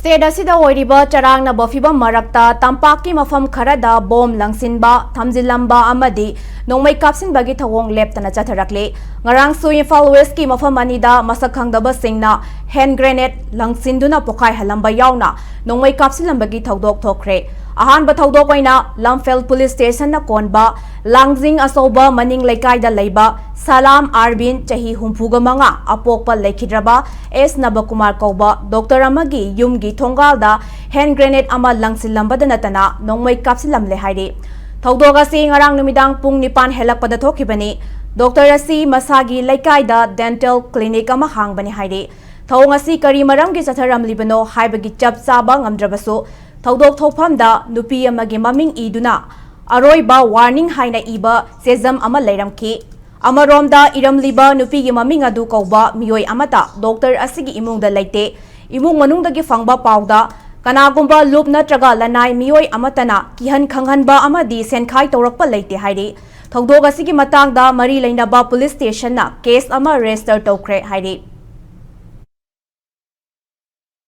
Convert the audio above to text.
State asida oiriba charangna bofiba marakta tampaki mafam kharada bom langsinba thamjilamba amadi nongmai kapsin bagi thawong leptana chatharakle ngarang su Imphal West ki mafam anida masak khangdaba singna hand grenade langsinduna pokai halamba yauna nongmai kapsin lambagi thawdok thokre ahan ba thawdok oina Lamphel police station na konba langjing asoba maning laikai da leiba Salam Arbin chahi humpuga manga apokpa lekhidraba S Nabakumar kauba Dr. Amagi yumgi thongalda hand grenade ama langsilambada natana nongmai kapsilamle hairi thawdok asi ngarang numidang pung 9 helakpada thokibani Dr. asi masagi laikai da dental clinic ama hangbani hairi thawng asi kari maramgi chatharamlibano haibagi chap chaba ngamdrabasu thawdok thofamda nupi amagi maming iduna aroiba warning haina iba sejam ama leiramki Amaromda iramliba nupi maming adu kauba miyoi amata Dr. asigi imungda laite imung manungdagi fangba pauda kanagumba loop natraga lanai miyoi amatana kihan khanghanba amadi senkhai tawrakpa laite hairi thawdok asigi matangda mari lainaba police station na case ama register tawkhre hairi